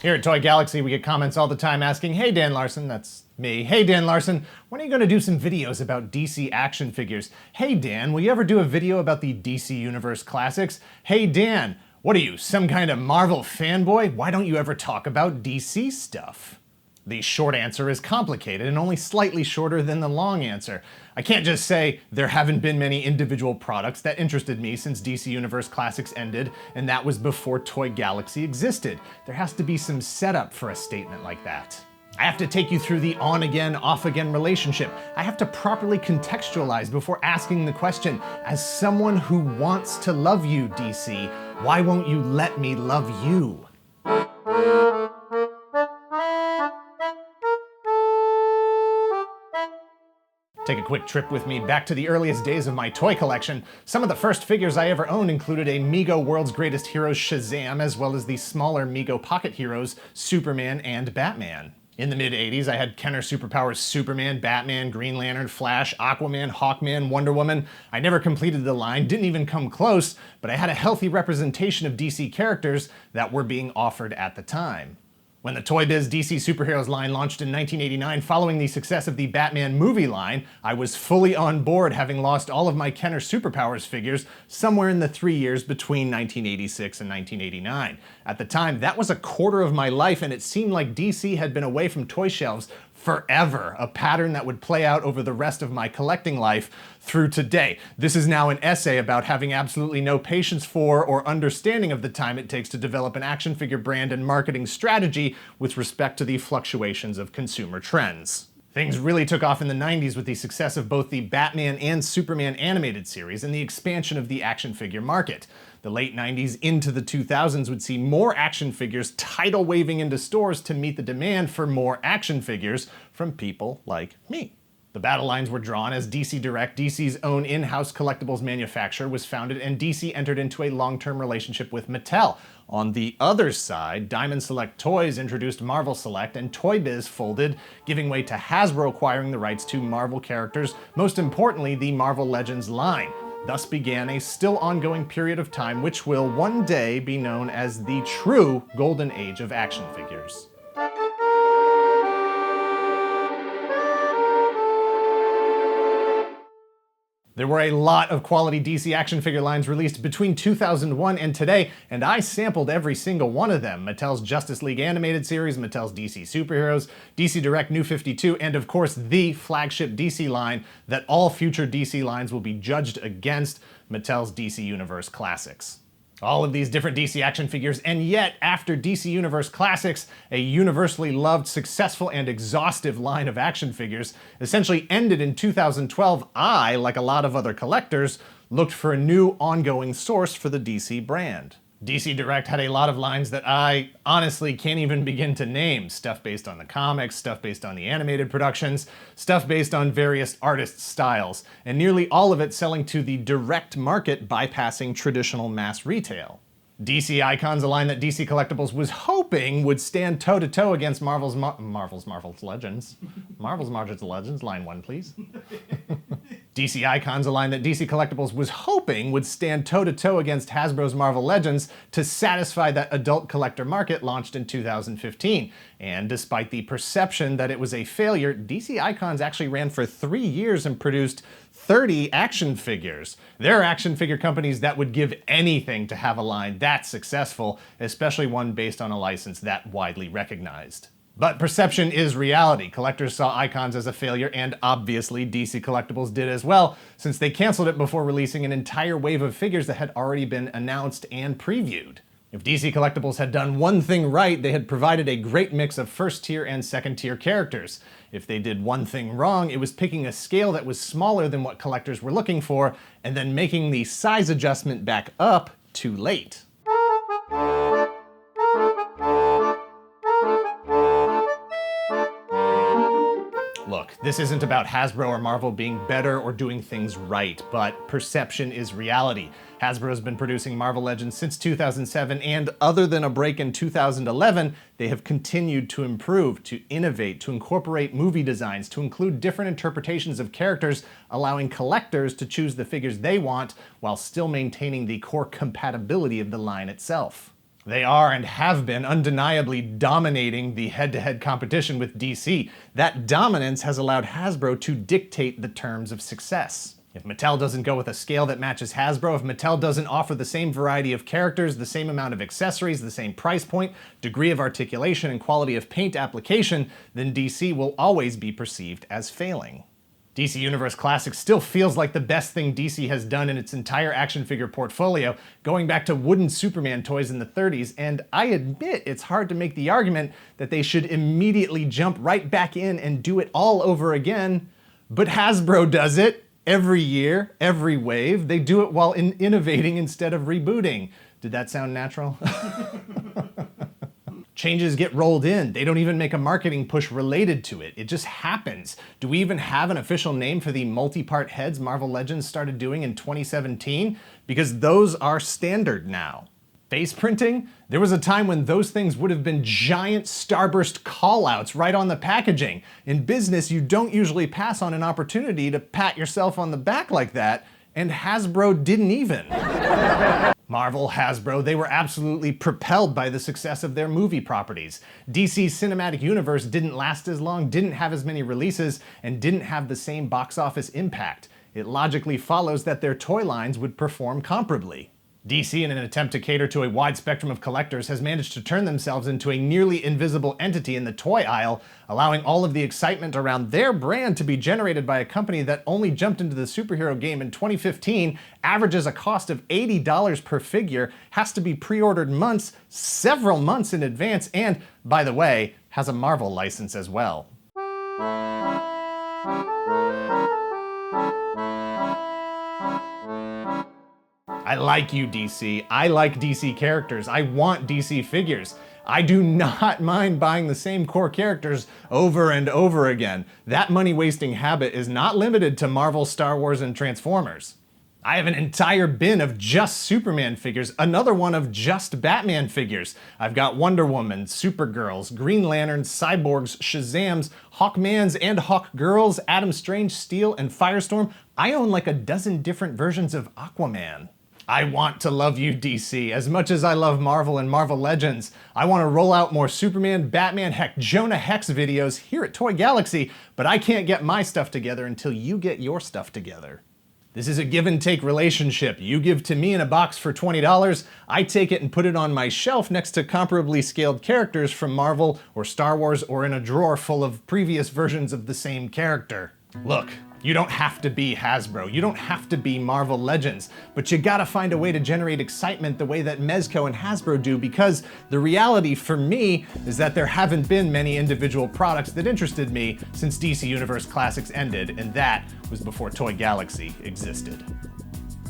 Here at Toy Galaxy, we get comments all the time asking, "Hey Dan Larson," that's me, "Hey Dan Larson, when are you going to do some videos about DC action figures? Hey Dan, will you ever do a video about the DC Universe classics? Hey Dan, what are you, some kind of Marvel fanboy? Why don't you ever talk about DC stuff?" The short answer is complicated and only slightly shorter than the long answer. I can't just say there haven't been many individual products that interested me since DC Universe Classics ended, and that was before Toy Galaxy existed. There has to be some setup for a statement like that. I have to take you through the on-again, off-again relationship. I have to properly contextualize before asking the question, as someone who wants to love you, DC, why won't you let me love you? Take a quick trip with me back to the earliest days of my toy collection. Some of the first figures I ever owned included a Mego World's Greatest Heroes Shazam, as well as the smaller Mego Pocket Heroes Superman and Batman. In the mid-'80s, I had Kenner Superpowers Superman, Batman, Green Lantern, Flash, Aquaman, Hawkman, Wonder Woman. I never completed the line, didn't even come close, but I had a healthy representation of DC characters that were being offered at the time. When the Toy Biz DC Superheroes line launched in 1989 following the success of the Batman movie line, I was fully on board, having lost all of my Kenner Superpowers figures somewhere in the 3 years between 1986 and 1989. At the time, that was a quarter of my life, and it seemed like DC had been away from toy shelves forever, a pattern that would play out over the rest of my collecting life through today. This is now an essay about having absolutely no patience for or understanding of the time it takes to develop an action figure brand and marketing strategy with respect to the fluctuations of consumer trends. Things really took off in the 90s with the success of both the Batman and Superman animated series and the expansion of the action figure market. The late 90s into the 2000s would see more action figures tidal waving into stores to meet the demand for more action figures from people like me. The battle lines were drawn as DC Direct, DC's own in-house collectibles manufacturer, was founded, and DC entered into a long-term relationship with Mattel. On the other side, Diamond Select Toys introduced Marvel Select, and Toy Biz folded, giving way to Hasbro acquiring the rights to Marvel characters, most importantly the Marvel Legends line. Thus began a still ongoing period of time which will one day be known as the true golden age of action figures. There were a lot of quality DC action figure lines released between 2001 and today, and I sampled every single one of them. Mattel's Justice League animated series, Mattel's DC Superheroes, DC Direct New 52, and of course the flagship DC line that all future DC lines will be judged against, Mattel's DC Universe Classics. All of these different DC action figures, and yet, after DC Universe Classics, a universally loved, successful, and exhaustive line of action figures, essentially ended in 2012, I, like a lot of other collectors, looked for a new ongoing source for the DC brand. DC Direct had a lot of lines that I honestly can't even begin to name. Stuff based on the comics, stuff based on the animated productions, stuff based on various artist styles, and nearly all of it selling to the direct market, bypassing traditional mass retail. DC Icons, a line that DC Collectibles was hoping would stand toe-to-toe against Marvel's Legends. Marvel's Legends, line 1 please. DC Icons, a line that DC Collectibles was hoping would stand toe-to-toe against Hasbro's Marvel Legends to satisfy that adult collector market, launched in 2015. And despite the perception that it was a failure, DC Icons actually ran for 3 years and produced 30 action figures. There are action figure companies that would give anything to have a line that successful, especially one based on a license that widely recognized. But perception is reality. Collectors saw Icons as a failure, and obviously DC Collectibles did as well, since they canceled it before releasing an entire wave of figures that had already been announced and previewed. If DC Collectibles had done one thing right, they had provided a great mix of first-tier and second-tier characters. If they did one thing wrong, it was picking a scale that was smaller than what collectors were looking for, and then making the size adjustment back up too late. Look, this isn't about Hasbro or Marvel being better or doing things right, but perception is reality. Hasbro has been producing Marvel Legends since 2007, and other than a break in 2011, they have continued to improve, to innovate, to incorporate movie designs, to include different interpretations of characters, allowing collectors to choose the figures they want while still maintaining the core compatibility of the line itself. They are and have been undeniably dominating the head-to-head competition with DC. That dominance has allowed Hasbro to dictate the terms of success. If Mattel doesn't go with a scale that matches Hasbro, if Mattel doesn't offer the same variety of characters, the same amount of accessories, the same price point, degree of articulation, and quality of paint application, then DC will always be perceived as failing. DC Universe Classics still feels like the best thing DC has done in its entire action figure portfolio, going back to wooden Superman toys in the 30s, and I admit it's hard to make the argument that they should immediately jump right back in and do it all over again, but Hasbro does it every year, every wave. They do it while innovating instead of rebooting. Did that sound natural? Changes get rolled in. They don't even make a marketing push related to it. It just happens. Do we even have an official name for the multi-part heads Marvel Legends started doing in 2017? Because those are standard now. Face printing? There was a time when those things would have been giant starburst callouts right on the packaging. In business, you don't usually pass on an opportunity to pat yourself on the back like that, and Hasbro didn't even. Marvel, Hasbro, they were absolutely propelled by the success of their movie properties. DC's cinematic universe didn't last as long, didn't have as many releases, and didn't have the same box office impact. It logically follows that their toy lines would perform comparably. DC, in an attempt to cater to a wide spectrum of collectors, has managed to turn themselves into a nearly invisible entity in the toy aisle, allowing all of the excitement around their brand to be generated by a company that only jumped into the superhero game in 2015, averages a cost of $80 per figure, has to be pre-ordered months, several months in advance, and, by the way, has a Marvel license as well. I like you, DC. I like DC characters. I want DC figures. I do not mind buying the same core characters over and over again. That money-wasting habit is not limited to Marvel, Star Wars, and Transformers. I have an entire bin of just Superman figures, another one of just Batman figures. I've got Wonder Woman, Supergirls, Green Lanterns, Cyborgs, Shazams, Hawkmans and Hawkgirls, Adam Strange, Steel, and Firestorm. I own like a dozen different versions of Aquaman. I want to love you, DC, as much as I love Marvel and Marvel Legends. I want to roll out more Superman, Batman, heck, Jonah Hex videos here at Toy Galaxy, but I can't get my stuff together until you get your stuff together. This is a give and take relationship. You give to me in a box for $20, I take it and put it on my shelf next to comparably scaled characters from Marvel or Star Wars, or in a drawer full of previous versions of the same character. Look, you don't have to be Hasbro, you don't have to be Marvel Legends, but you gotta find a way to generate excitement the way that Mezco and Hasbro do, because the reality for me is that there haven't been many individual products that interested me since DC Universe Classics ended, and that was before Toy Galaxy existed.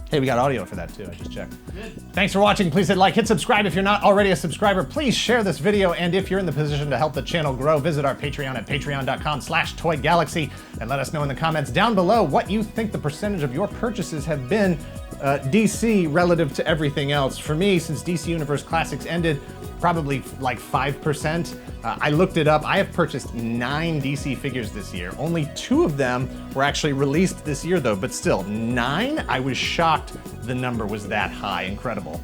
Hey, we got audio for that too, I just checked. Good. Thanks for watching. Please hit like, hit subscribe if you're not already a subscriber. Please share this video, and if you're in the position to help the channel grow, visit our Patreon at patreon.com/toygalaxy and let us know in the comments down below what you think the percentage of your purchases have been DC relative to everything else. For me, since DC Universe Classics ended, probably like 5%. I looked it up. I have purchased 9 DC figures this year. Only 2 of them were actually released this year though, but still 9? I was shocked the number was that high. Incredible.